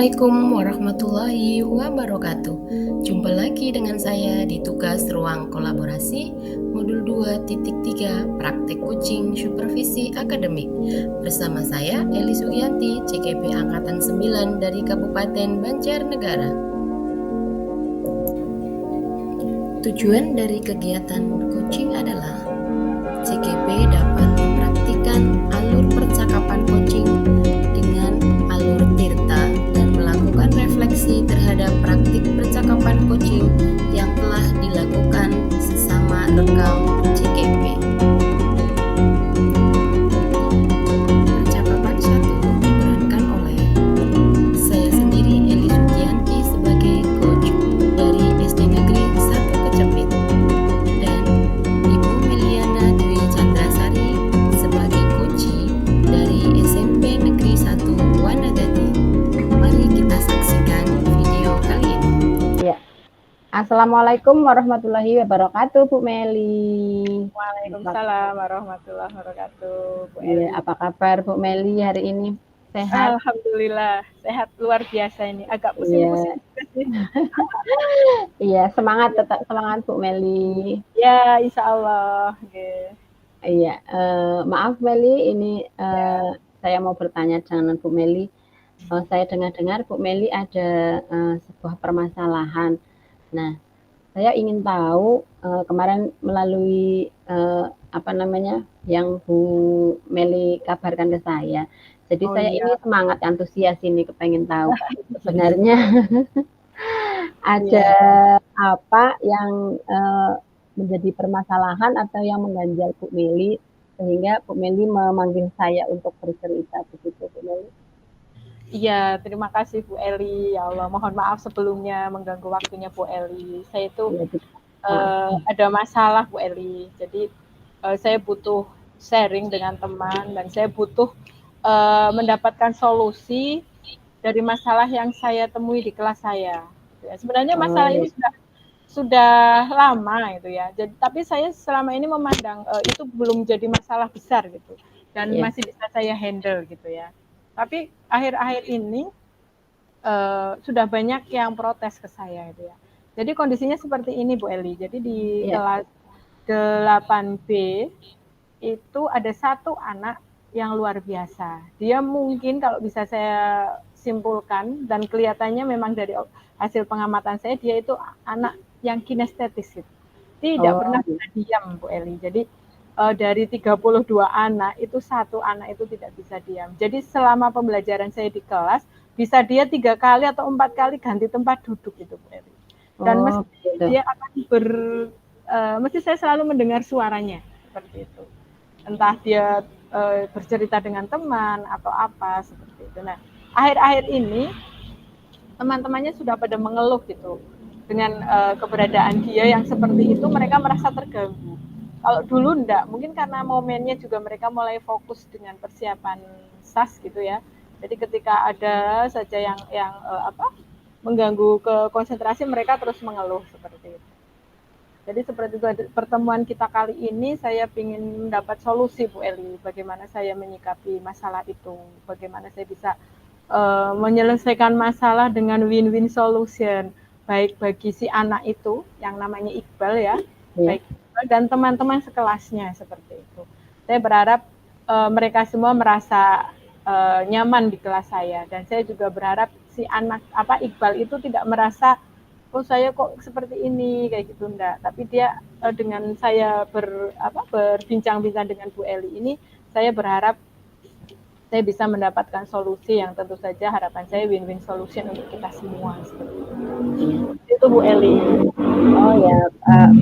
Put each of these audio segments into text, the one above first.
Assalamualaikum warahmatullahi wabarakatuh. Jumpa lagi dengan saya di tugas ruang kolaborasi modul 2.3 praktek coaching supervisi akademik. Bersama saya Eli Sugianti, CKP Angkatan 9 dari Kabupaten Banjarnegara. Tujuan dari kegiatan coaching adalah CKP dapat mempraktikkan alur percakapan coaching dengan alur Tirta dan melakukan refleksi terhadap praktik percakapan coaching yang telah dilakukan sesama rekam CKP. Percakapan 1 diperankan oleh saya sendiri, Eli Sugianti, sebagai coach dari SD Negeri 1 Kecepit, dan Ibu Meliana Dwi Chandrasari sebagai coachee dari SMP Negeri 1 Wanadati. Mari kita saksikan video kali ini. Ya. Assalamualaikum warahmatullahi wabarakatuh, Bu Meli. Waalaikumsalam warahmatullahi wabarakatuh, Bu Eli. Ya, apa kabar Bu Meli hari ini? Sehat? Alhamdulillah, sehat luar biasa ini. Agak pusing-pusing juga sih. Iya, tetap semangat Bu Meli. Ya, insya Allah. Okay. Iya, maaf Meli, ini saya mau bertanya dengan Bu Meli. Saya dengar-dengar Bu Meli ada sebuah permasalahan. Nah, saya ingin tahu kemarin melalui yang Bu Meli kabarkan ke saya. Jadi saya ini semangat antusias ini kepengen tahu sebenarnya ada apa yang menjadi permasalahan atau yang mengganjal Bu Meli sehingga Bu Meli memanggil saya untuk bercerita begitu, Bu Meli. Iya, terima kasih Bu Eli. Ya Allah, mohon maaf sebelumnya mengganggu waktunya Bu Eli. Saya itu ada masalah Bu Eli. Jadi saya butuh sharing dengan teman dan saya butuh mendapatkan solusi dari masalah yang saya temui di kelas saya. Sebenarnya masalah ini sudah lama gitu ya. Jadi, tapi saya selama ini memandang itu belum jadi masalah besar gitu dan masih bisa saya handle gitu ya. Tapi akhir-akhir ini sudah banyak yang protes ke saya gitu ya. Jadi kondisinya seperti ini Bu Eli. Jadi di kelas 8B itu ada satu anak yang luar biasa. Dia mungkin kalau bisa saya simpulkan dan kelihatannya memang dari hasil pengamatan saya, dia itu anak yang kinestetis gitu. Tidak pernah bisa diam Bu Eli. Jadi dari 32 anak itu satu anak itu tidak bisa diam. Jadi selama pembelajaran saya di kelas bisa dia 3 kali atau 4 kali ganti tempat duduk itu Bu Eli. Dan dia akan mesti saya selalu mendengar suaranya seperti itu. Entah dia bercerita dengan teman atau apa seperti itu. Nah, akhir-akhir ini teman-temannya sudah pada mengeluh gitu dengan keberadaan dia yang seperti itu, mereka merasa terganggu. Kalau dulu enggak, mungkin karena momennya juga mereka mulai fokus dengan persiapan SAS gitu ya. Jadi ketika ada saja yang mengganggu ke konsentrasi, mereka terus mengeluh seperti itu. Jadi seperti itu, pertemuan kita kali ini saya ingin mendapat solusi Bu Eli, bagaimana saya menyikapi masalah itu, bagaimana saya bisa menyelesaikan masalah dengan win-win solution, baik bagi si anak itu yang namanya Iqbal ya, baik Iqbal dan teman-teman sekelasnya seperti itu. Saya berharap mereka semua merasa nyaman di kelas saya, dan saya juga berharap si anak Iqbal itu tidak merasa saya kok seperti ini kayak gitu enggak, tapi dia dengan saya berbincang-bincang dengan Bu Eli ini, saya berharap saya bisa mendapatkan solusi yang tentu saja harapan saya win-win solution untuk kita semua seperti itu. Itu Bu Eli. Oh ya,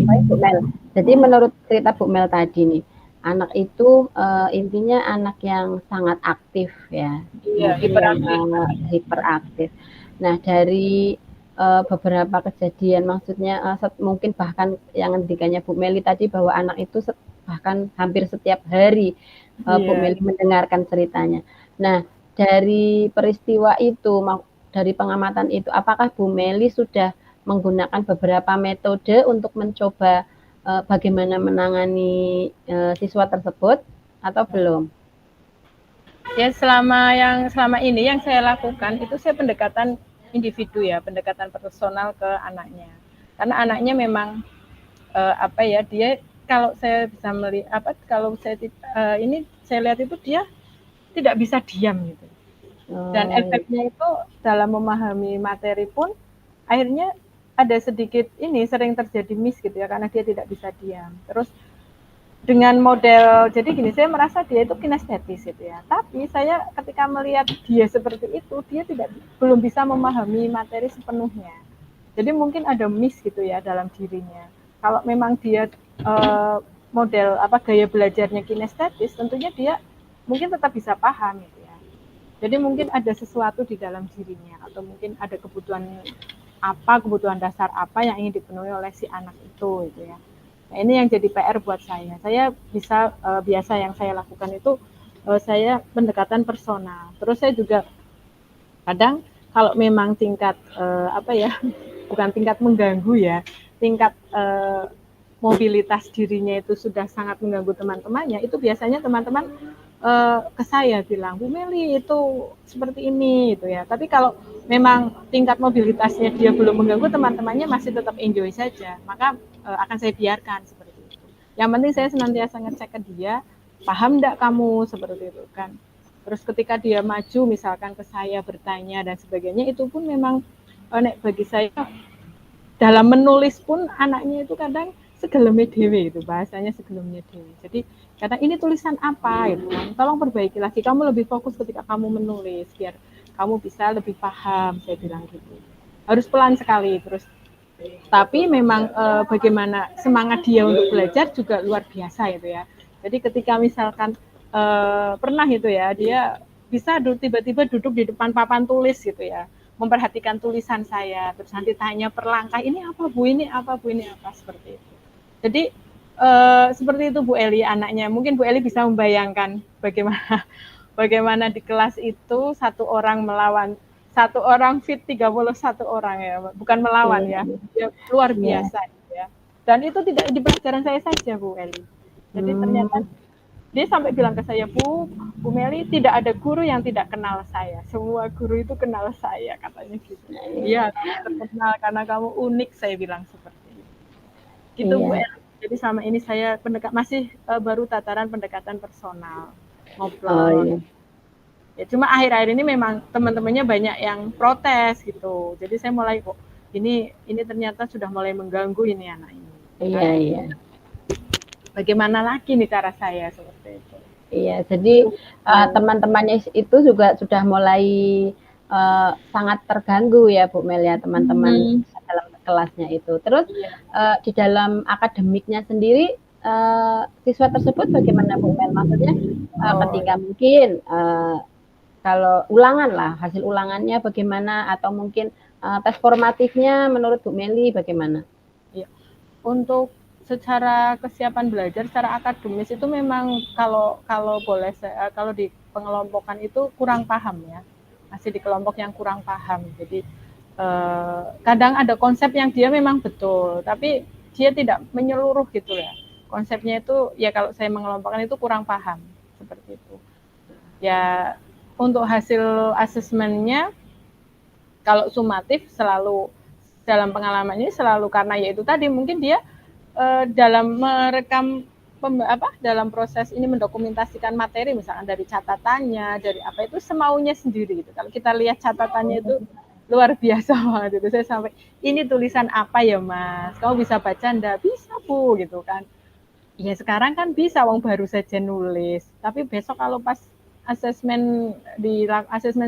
baik Bu Mel. Jadi menurut cerita Bu Mel tadi nih, anak itu intinya anak yang sangat aktif ya, hiperaktif. Nah, dari beberapa kejadian, maksudnya mungkin bahkan yang ngendikannya Bu Meli tadi bahwa anak itu bahkan hampir setiap hari Bu Meli mendengarkan ceritanya. Nah, dari peristiwa itu, dari pengamatan itu, apakah Bu Meli sudah menggunakan beberapa metode untuk mencoba bagaimana menangani siswa tersebut atau belum? Ya selama ini yang saya lakukan itu saya pendekatan individu ya, pendekatan personal ke anaknya. Karena anaknya memang apa ya, dia kalau saya bisa melihat kalau saya ini saya lihat itu dia tidak bisa diam gitu. Dan efeknya itu dalam memahami materi pun akhirnya ada sedikit ini sering terjadi miss gitu ya, karena dia tidak bisa diam. Terus dengan model jadi gini, saya merasa dia itu kinestetis gitu ya. Tapi saya ketika melihat dia seperti itu, dia belum bisa memahami materi sepenuhnya. Jadi mungkin ada miss gitu ya dalam dirinya. Kalau memang dia model gaya belajarnya kinestetis, tentunya dia mungkin tetap bisa paham gitu ya. Jadi mungkin ada sesuatu di dalam dirinya, atau mungkin ada kebutuhan dasar apa yang ingin dipenuhi oleh si anak itu gitu ya. Nah, ini yang jadi PR buat saya. Saya bisa biasa yang saya lakukan itu saya pendekatan personal. Terus saya juga kadang kalau memang tingkat bukan tingkat mengganggu ya, tingkat mobilitas dirinya itu sudah sangat mengganggu teman-temannya, itu biasanya teman-teman ke saya bilang, Bu Meli itu seperti ini gitu ya. Tapi kalau memang tingkat mobilitasnya dia belum mengganggu, teman-temannya masih tetap enjoy saja, maka akan saya biarkan seperti itu. Yang penting saya senantiasa ngecek ke dia, paham enggak kamu seperti itu kan. Terus ketika dia maju misalkan ke saya bertanya dan sebagainya, itu pun memang bagi saya dalam menulis pun anaknya itu kadang segeleme dewe itu, bahasanya segeleme dewe. Jadi kadang ini tulisan apa gitu kan, tolong perbaiki lagi, kamu lebih fokus ketika kamu menulis biar kamu bisa lebih paham, saya bilang gitu. Harus pelan sekali. Terus tapi memang bagaimana semangat dia untuk belajar juga luar biasa itu ya. Jadi ketika misalkan pernah itu ya, dia bisa tiba-tiba duduk di depan papan tulis gitu ya, memperhatikan tulisan saya, terus nanti tanya per langkah, ini apa Bu, ini apa Bu, ini apa, seperti itu. Jadi seperti itu Bu Eli anaknya. Mungkin Bu Eli bisa membayangkan bagaimana di kelas itu satu orang fit 31 orang ya, bukan melawan ya, luar biasa ya. Dan itu tidak di pelajaran saya saja Bu Eli. Jadi ternyata dia sampai bilang ke saya, Bu Meli, tidak ada guru yang tidak kenal saya. Semua guru itu kenal saya, katanya gitu. Iya, terkenal karena kamu unik, saya bilang seperti itu. Gitu Bu Eli. Jadi sama ini saya masih baru tataran pendekatan personal, ngobrol. Ya cuma akhir-akhir ini memang teman-temannya banyak yang protes gitu. Jadi saya mulai kok ini ternyata sudah mulai mengganggu ini anak ini. Iya. Bagaimana lagi nih cara saya seperti itu? Iya, jadi teman-temannya itu juga sudah mulai sangat terganggu ya Bu Mel ya, teman-teman dalam kelasnya itu. Terus di dalam akademiknya sendiri siswa tersebut bagaimana Bu Mel? Maksudnya ketika mungkin kalau ulangan lah, hasil ulangannya bagaimana, atau mungkin tes formatifnya menurut Bu Meli bagaimana? Ya, untuk secara kesiapan belajar, secara akademis itu memang kalau boleh kalau di pengelompokan itu kurang paham ya, masih di kelompok yang kurang paham. Jadi kadang ada konsep yang dia memang betul, tapi dia tidak menyeluruh gitu ya. Konsepnya itu ya kalau saya mengelompokkan itu kurang paham seperti itu. Ya untuk hasil asesmennya kalau sumatif selalu dalam pengalaman ini selalu karena yaitu tadi mungkin dia dalam merekam dalam proses ini mendokumentasikan materi misalkan dari catatannya, dari apa itu semaunya sendiri gitu. Kalau kita lihat catatannya itu luar biasa banget itu. Saya sampai ini tulisan apa ya Mas? Kamu bisa baca enggak? Bisa Bu gitu kan. Ya sekarang kan bisa wong baru saja nulis. Tapi besok kalau pas asesmen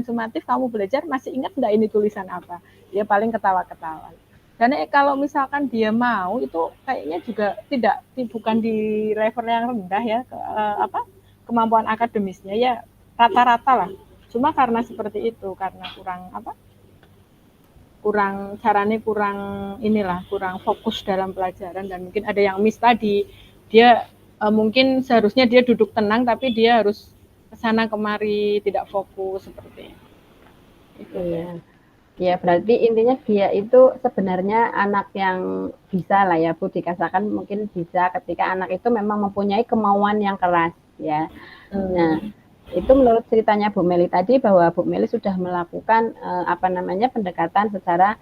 sumatif kamu belajar masih ingat enggak ini tulisan apa? Dia paling ketawa-ketawa. Dan kalau misalkan dia mau itu kayaknya juga bukan di level yang rendah ya kemampuan akademisnya ya rata-rata lah. Cuma karena seperti itu, karena kurang fokus dalam pelajaran dan mungkin ada yang miss tadi. Dia mungkin seharusnya dia duduk tenang tapi dia harus kesana kemari tidak fokus seperti itu. Iya. Ya, berarti intinya dia itu sebenarnya anak yang bisa lah ya Bu, dikatakan mungkin bisa ketika anak itu memang mempunyai kemauan yang keras ya. Nah, Itu menurut ceritanya Bu Meli tadi bahwa Bu Meli sudah melakukan pendekatan secara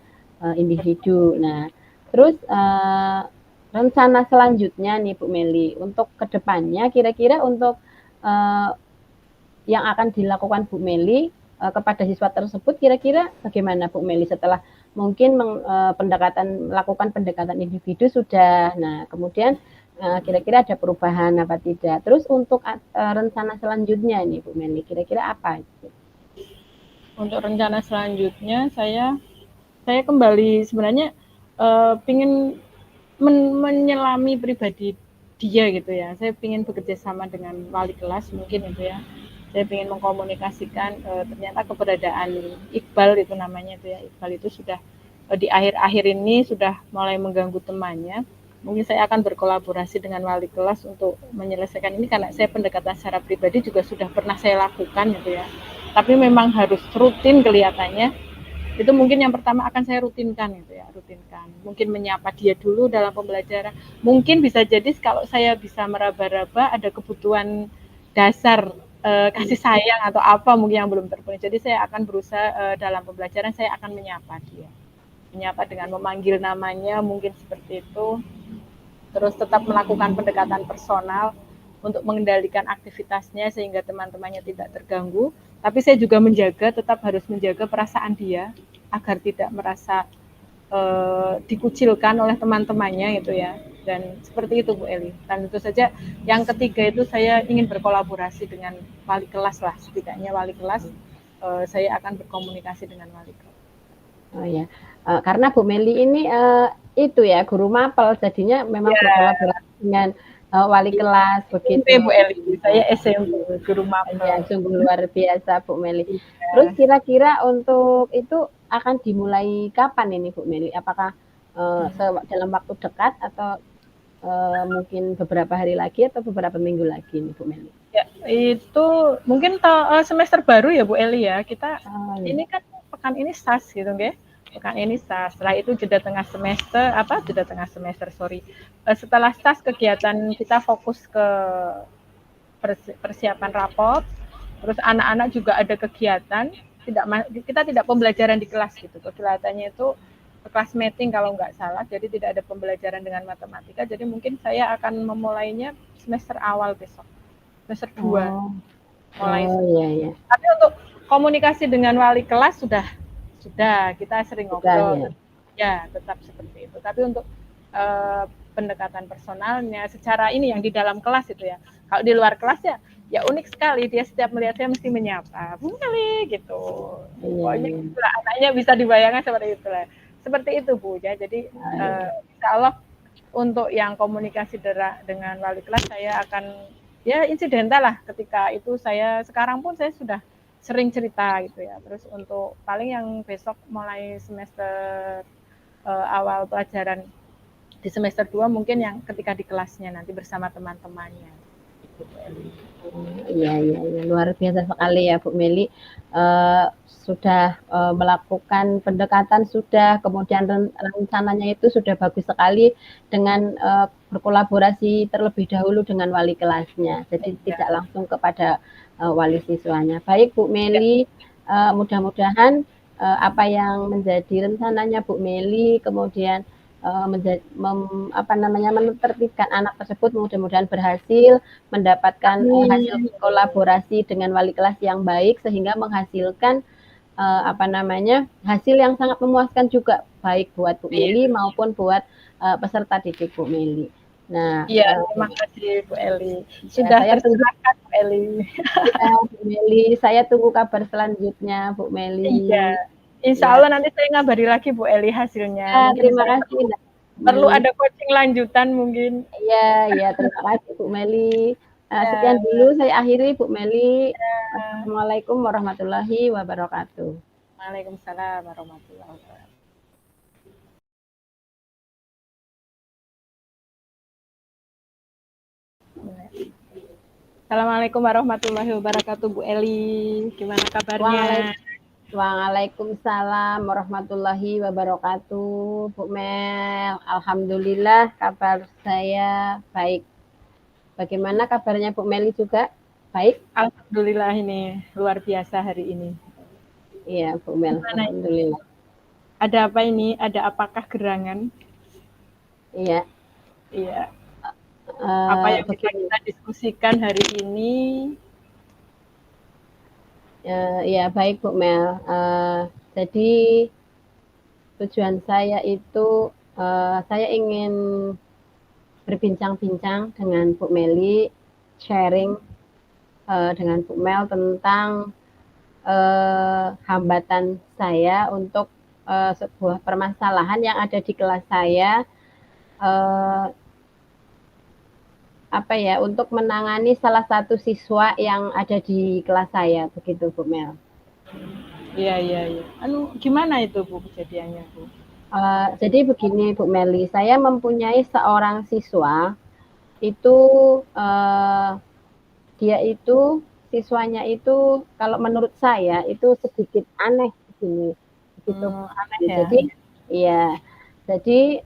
individu. Nah, terus rencana selanjutnya nih Bu Meli untuk kedepannya kira-kira untuk yang akan dilakukan Bu Meli kepada siswa tersebut kira-kira bagaimana Bu Meli setelah mungkin melakukan pendekatan individu sudah. Nah, kemudian kira-kira ada perubahan apa tidak. Terus untuk rencana selanjutnya nih Bu Meli, kira-kira apa? Untuk rencana selanjutnya saya kembali sebenarnya ingin menyelami pribadi dia gitu ya. Saya ingin bekerja sama dengan wali kelas mungkin itu ya. Saya ingin mengkomunikasikan ternyata keberadaan Iqbal itu namanya itu ya. Iqbal itu sudah di akhir-akhir ini sudah mulai mengganggu temannya. Mungkin saya akan berkolaborasi dengan wali kelas untuk menyelesaikan ini karena saya pendekatan secara pribadi juga sudah pernah saya lakukan gitu ya. Tapi memang harus rutin kelihatannya. Itu mungkin yang pertama akan saya rutinkan gitu ya, rutinkan. Mungkin menyapa dia dulu dalam pembelajaran. Mungkin bisa jadi kalau saya bisa meraba-raba ada kebutuhan dasar kasih sayang atau apa mungkin yang belum terpenuhi. Jadi saya akan berusaha dalam pembelajaran saya akan menyapa dia. Menyapa dengan memanggil namanya mungkin seperti itu. Terus tetap melakukan pendekatan personal untuk mengendalikan aktivitasnya sehingga teman-temannya tidak terganggu. Tapi saya juga tetap harus menjaga perasaan dia agar tidak merasa dikucilkan oleh teman-temannya gitu ya. Dan seperti itu Bu Eli. Dan tentu saja yang ketiga itu saya ingin berkolaborasi dengan wali kelas lah, setidaknya wali kelas saya akan berkomunikasi dengan wali kelas. Oh ya, karena Bu Meli ini itu ya guru mapel, jadinya memang berkolaborasi dengan wali kelas begitu. SMP Bu Eli, saya SMP guru mapel. Ya, sungguh luar biasa Bu Meli. Terus kira-kira untuk itu akan dimulai kapan ini Bu Meli? Apakah dalam waktu dekat atau mungkin beberapa hari lagi atau beberapa minggu lagi nih Bu Meli? Ya, itu mungkin semester baru ya Bu Eli ya. Kita ini kan pekan ini SAS gitu nggih. Pekan ini SAS. Setelah itu jeda tengah semester, setelah SAS kegiatan kita fokus ke persiapan rapot. Terus anak-anak juga ada kegiatan, kita tidak pembelajaran di kelas gitu. Kelihatannya itu kelas meeting kalau nggak salah, jadi tidak ada pembelajaran dengan matematika. Jadi mungkin saya akan memulainya semester awal besok. Semester 2 mulai. Iya. Tapi untuk komunikasi dengan wali kelas sudah kita sering ngobrol. Ya, tetap seperti itu. Tapi untuk pendekatan personalnya secara ini yang di dalam kelas itu ya. Kalau di luar kelas ya unik sekali, dia setiap melihat saya mesti menyapa, Bu Meli gitu. Pokoknya anaknya bisa dibayangkan seperti itu lah. Seperti itu Bu ya. Jadi insya Allah untuk yang komunikasi dengan wali kelas saya akan ya insidental lah, ketika itu sekarang pun saya sudah sering cerita gitu ya. Terus untuk paling yang besok mulai semester awal pelajaran di semester 2 mungkin yang ketika di kelasnya nanti bersama teman-temannya. Iya, luar biasa sekali ya Bu Meli. Sudah melakukan pendekatan kemudian rencananya itu sudah bagus sekali dengan berkolaborasi terlebih dahulu dengan wali kelasnya. Jadi tidak langsung kepada wali siswanya. Baik Bu Meli, mudah-mudahan apa yang menjadi rencananya Bu Meli kemudian menertibkan anak tersebut mudah-mudahan berhasil mendapatkan hasil kolaborasi dengan wali kelas yang baik sehingga menghasilkan hasil yang sangat memuaskan juga baik buat Bu Meli maupun buat peserta didik Bu Meli. Nah, terima kasih Bu Eli. Sudah saya tersilakan Bu Eli. Ya, Bu Meli, saya tunggu kabar selanjutnya Bu Meli. Iya. Insya Allah nanti saya ngabari lagi Bu Eli hasilnya. Terima kasih. Perlu ada coaching lanjutan mungkin. Iya, terima kasih Bu Meli. Sekian dulu saya akhiri Bu Meli. Assalamualaikum warahmatullahi wabarakatuh. Waalaikumsalam warahmatullahi wabarakatuh. Assalamualaikum warahmatullahi wabarakatuh Bu Eli. Gimana kabarnya? Waalaikumsalam warahmatullahi wabarakatuh, Bu Mel. Alhamdulillah kabar saya baik. Bagaimana kabarnya Bu Meli juga? Baik. Alhamdulillah ini luar biasa hari ini. Iya, Bu Mel. Gimana ini? Alhamdulillah. Ada apa ini? Ada apakah gerangan? Iya. Iya. Apa yang bisa Begini. kita diskusikan hari ini? Ya, baik Bu Mel. Jadi tujuan saya itu saya ingin berbincang-bincang dengan Bu Meli, sharing dengan Bu Mel tentang hambatan saya untuk sebuah permasalahan yang ada di kelas saya, apa ya, untuk menangani salah satu siswa yang ada di kelas saya, begitu Bu Mel. Iya. Gimana itu Bu kejadiannya Bu? Jadi begini Bu Meli, saya mempunyai seorang siswa itu dia itu siswanya itu kalau menurut saya itu sedikit aneh begini, begitu. Aneh ya. Jadi iya, jadi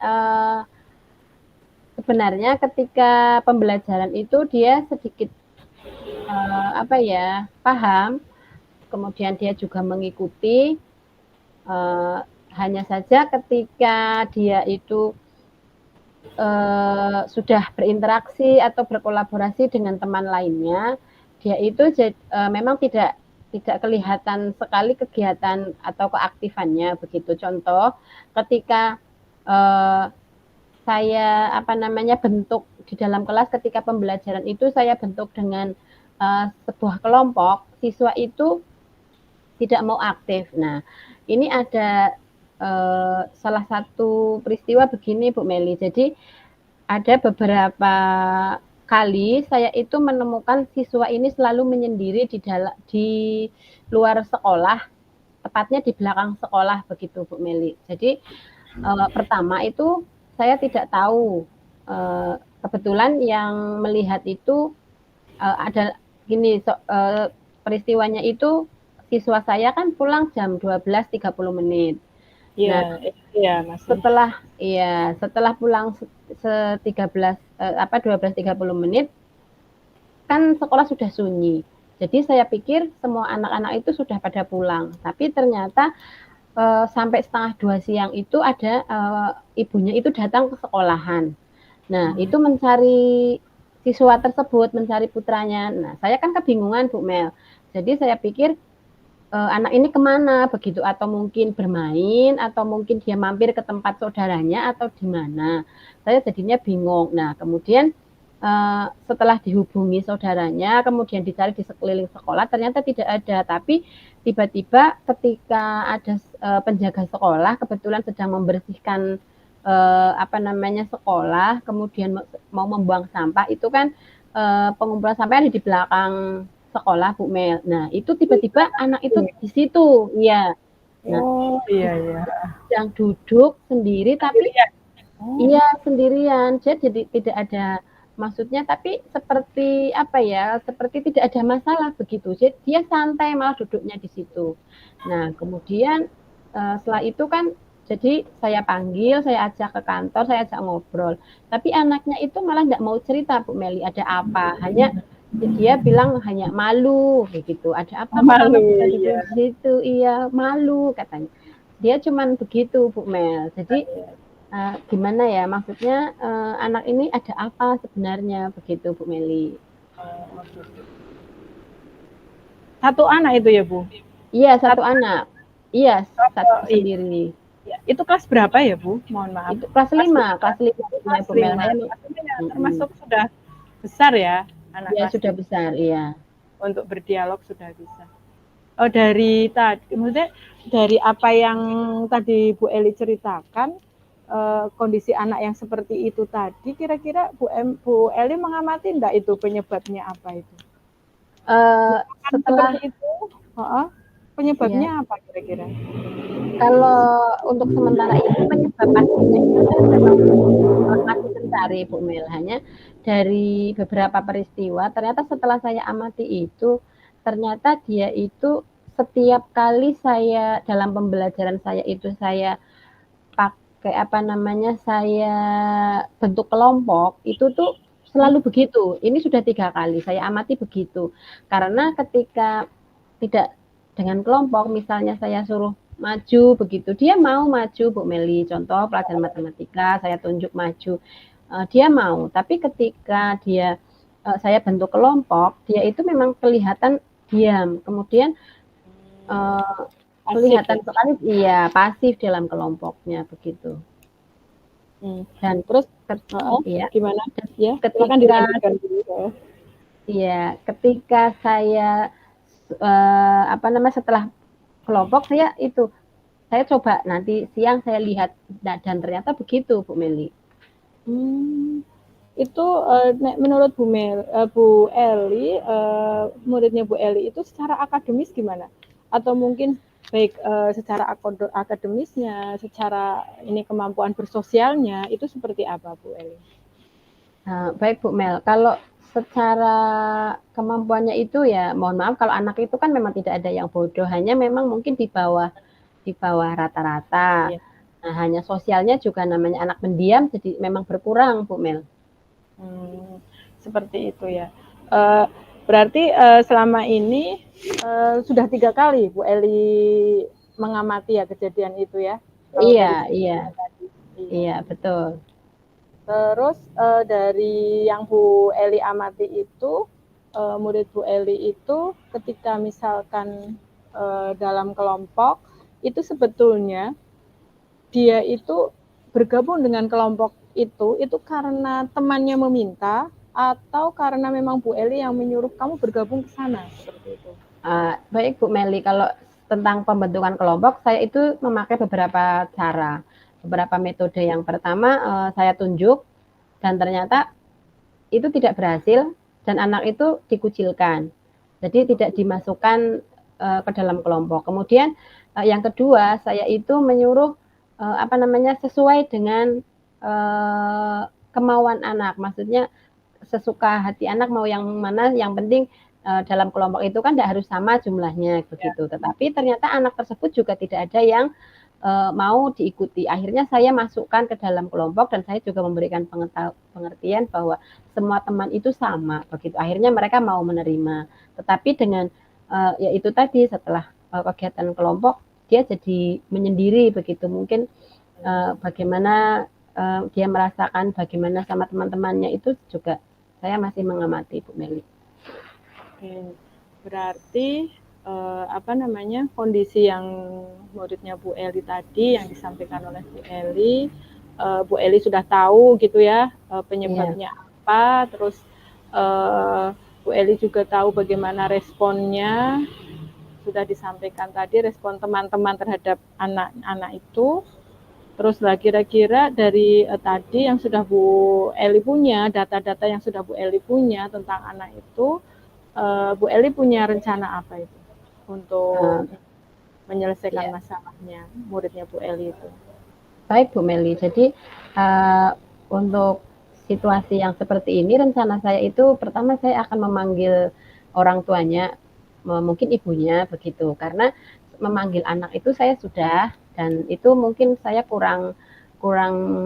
sebenarnya ketika pembelajaran itu dia sedikit apa ya, paham, kemudian dia juga mengikuti. Hanya saja ketika dia itu sudah berinteraksi atau berkolaborasi dengan teman lainnya, dia itu memang tidak kelihatan sekali kegiatan atau keaktifannya begitu. Contoh, ketika saya bentuk di dalam kelas ketika pembelajaran itu saya bentuk dengan sebuah kelompok, siswa itu tidak mau aktif. Nah, ini ada salah satu peristiwa begini Bu Meli. Jadi ada beberapa kali saya itu menemukan siswa ini selalu menyendiri di luar sekolah, tepatnya di belakang sekolah begitu Bu Meli. Jadi pertama itu saya tidak tahu, kebetulan yang melihat itu ada gini, peristiwanya itu siswa saya kan pulang jam 12.30. Iya, nah, setelah pulang 12.30 kan sekolah sudah sunyi. Jadi saya pikir semua anak-anak itu sudah pada pulang, tapi ternyata sampai 1:30 siang itu ada ibunya itu datang ke sekolahan. Nah, itu mencari siswa tersebut, mencari putranya. Nah, saya kan kebingungan Bu Mel. Jadi saya pikir anak ini kemana begitu, atau mungkin bermain, atau mungkin dia mampir ke tempat saudaranya atau di mana. Saya jadinya bingung. Nah, kemudian setelah dihubungi saudaranya, kemudian dicari di sekeliling sekolah, ternyata tidak ada. Tapi tiba-tiba ketika ada penjaga sekolah kebetulan sedang membersihkan sekolah, kemudian mau membuang sampah, itu kan pengumpulan sampah ada di belakang sekolah Bu Mel. Nah, itu tiba-tiba anak itu di situ, iya. Nah, iya. Yang duduk sendiri tapi iya sendirian. Jadi tidak ada, maksudnya, tapi seperti seperti tidak ada masalah begitu. Jadi dia santai malah duduknya di situ. Nah, kemudian setelah itu kan jadi saya panggil, saya ajak ke kantor, saya ajak ngobrol. Tapi anaknya itu malah enggak mau cerita Bu Meli, ada apa. Hanya dia bilang hanya malu begitu. Ada apa malu di situ? Iya, malu katanya. Dia cuman begitu Bu Mel. Jadi gimana ya, maksudnya anak ini ada apa sebenarnya begitu Bu Meli. Satu anak itu ya Bu? Iya, satu anak. Iya, satu sendiri. Itu kelas berapa ya Bu? Mohon maaf. Itu kelas 5 Bu Mel. Termasuk sudah besar ya anak. Ya, sudah besar, iya. Untuk berdialog sudah bisa. Oh, dari tadi, maksudnya dari apa yang tadi Bu Eli ceritakan, kondisi anak yang seperti itu tadi, kira-kira Bu Eli mengamati enggak itu penyebabnya apa itu? Setelah itu, penyebabnya apa kira-kira? Kalau untuk sementara ini penyebab pastinya itu memang masih mencari Bu Mel. Hanya dari beberapa peristiwa, ternyata setelah saya amati itu, ternyata dia itu setiap kali saya dalam pembelajaran saya itu saya pakai saya bentuk kelompok, itu tuh selalu begitu. Ini sudah 3 kali saya amati begitu. Karena ketika tidak dengan kelompok, misalnya saya suruh maju begitu, dia mau maju Bu Meli. Contoh pelajaran matematika, saya tunjuk maju, dia mau. Tapi ketika saya bentuk kelompok, dia itu memang kelihatan diam. Kemudian kelihatan sekali pasif dalam kelompoknya begitu. Dan terus gimana? Ya, silakan dilanjutkan dulu. Iya, ketika saya setelah kelompok saya coba nanti siang saya lihat dan ternyata begitu Bu Meli. Itu menurut Bu Eli, muridnya Bu Eli itu secara akademis gimana? Atau mungkin baik secara akademisnya, secara ini kemampuan bersosialnya itu seperti apa Bu Eli? Baik Bu Mel, kalau secara kemampuannya itu ya mohon maaf kalau anak itu kan memang tidak ada yang bodoh, hanya memang mungkin di bawah rata-rata. Iya. Nah, hanya sosialnya juga namanya anak pendiam jadi memang berkurang Bu Mel. Seperti itu ya. Berarti selama ini sudah 3 kali Bu Eli mengamati ya kejadian itu ya? Iya betul. Terus dari yang Bu Eli amati itu, murid Bu Eli itu ketika misalkan dalam kelompok itu sebetulnya dia itu bergabung dengan kelompok itu karena temannya meminta atau karena memang Bu Eli yang menyuruh kamu bergabung ke sana seperti itu. Baik Bu Meli, kalau tentang pembentukan kelompok saya itu memakai beberapa cara, beberapa metode. Yang pertama saya tunjuk dan ternyata itu tidak berhasil dan anak itu dikucilkan, jadi tidak dimasukkan ke dalam kelompok. Kemudian yang kedua saya itu menyuruh sesuai dengan kemauan anak, maksudnya sesuka hati anak mau yang mana, yang penting dalam kelompok itu kan tidak harus sama jumlahnya begitu. Tetapi ternyata anak tersebut juga tidak ada yang mau diikuti. Akhirnya saya masukkan ke dalam kelompok dan saya juga memberikan pengertian bahwa semua teman itu sama begitu. Akhirnya mereka mau menerima. Tetapi dengan ya itu tadi setelah kegiatan kelompok dia jadi menyendiri begitu. Mungkin bagaimana dia merasakan bagaimana sama teman-temannya itu juga saya masih mengamati Bu Meli. Oke. Berarti kondisi yang muridnya Bu Eli tadi yang disampaikan oleh Bu Eli sudah tahu gitu ya penyebabnya apa, terus Bu Eli juga tahu bagaimana responnya, sudah disampaikan tadi respon teman-teman terhadap anak-anak itu. Terus kira-kira dari tadi yang sudah Bu Eli punya, data-data yang sudah Bu Eli punya tentang anak itu, Bu Eli punya rencana apa itu untuk menyelesaikan masalahnya muridnya Bu Eli itu? Baik Bu Meli, jadi untuk situasi yang seperti ini rencana saya itu pertama saya akan memanggil orang tuanya, mungkin ibunya begitu, karena memanggil anak itu saya sudah, dan itu mungkin saya kurang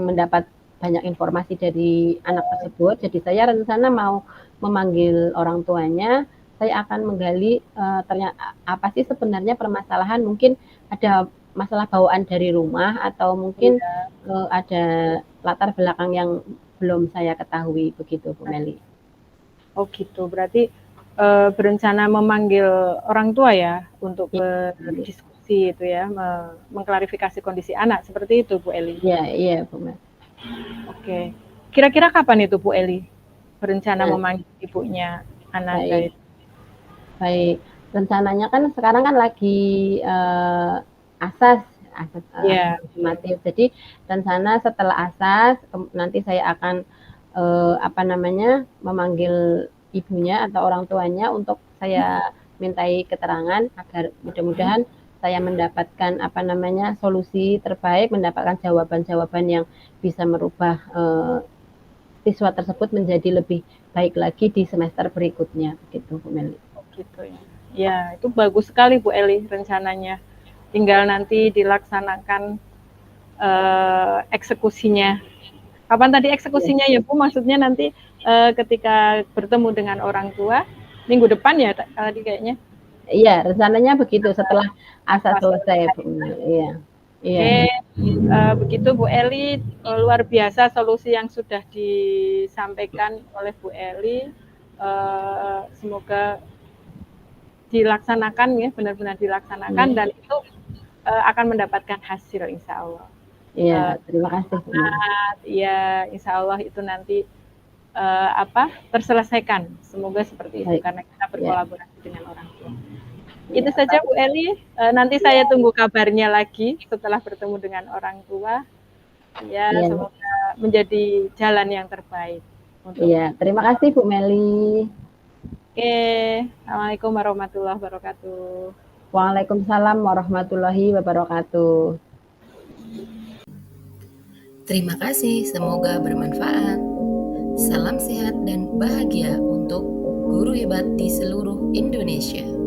mendapat banyak informasi dari anak tersebut. Jadi saya rencana mau memanggil orang tuanya, saya akan menggali ternyata apa sih sebenarnya permasalahan, mungkin ada masalah bawaan dari rumah atau mungkin ada latar belakang yang belum saya ketahui begitu Bu Meli. Oh gitu, berarti berencana memanggil orang tua ya untuk berdiskusi itu ya, mengklarifikasi kondisi anak seperti itu Bu Eli. Iya Bu Meli. Oke, kira-kira kapan itu Bu Eli berencana memanggil ibunya anak dari? Baik, rencananya kan sekarang kan lagi asas formatif. Jadi rencana setelah asas nanti saya akan memanggil ibunya atau orang tuanya untuk saya mintai keterangan agar mudah-mudahan saya mendapatkan solusi terbaik, mendapatkan jawaban-jawaban yang bisa merubah siswa tersebut menjadi lebih baik lagi di semester berikutnya gitu Bu Meli. Gitu ya. Ya, itu bagus sekali Bu Eli rencananya. Tinggal nanti dilaksanakan eksekusinya. Kapan tadi eksekusinya ya Bu? Maksudnya nanti ketika bertemu dengan orang tua minggu depan ya tadi kayaknya. Iya, rencananya begitu setelah ASA selesai, Bu. Iya. Oke, begitu Bu Eli, luar biasa solusi yang sudah disampaikan oleh Bu Eli. Semoga dilaksanakan ya, benar-benar dilaksanakan dan itu akan mendapatkan hasil insya Allah. Iya, terima kasih. Iya, insya Allah itu nanti terselesaikan. Semoga seperti itu karena kita berkolaborasi dengan orang tua. Itu saja Bu Eli. Nanti saya tunggu kabarnya lagi setelah bertemu dengan orang tua. Ya, semoga menjadi jalan yang terbaik. Iya, terima kasih Bu Meli. Oke, Assalamualaikum warahmatullahi wabarakatuh. Waalaikumsalam warahmatullahi wabarakatuh. Terima kasih, semoga bermanfaat. Salam sehat dan bahagia untuk guru hebat di seluruh Indonesia.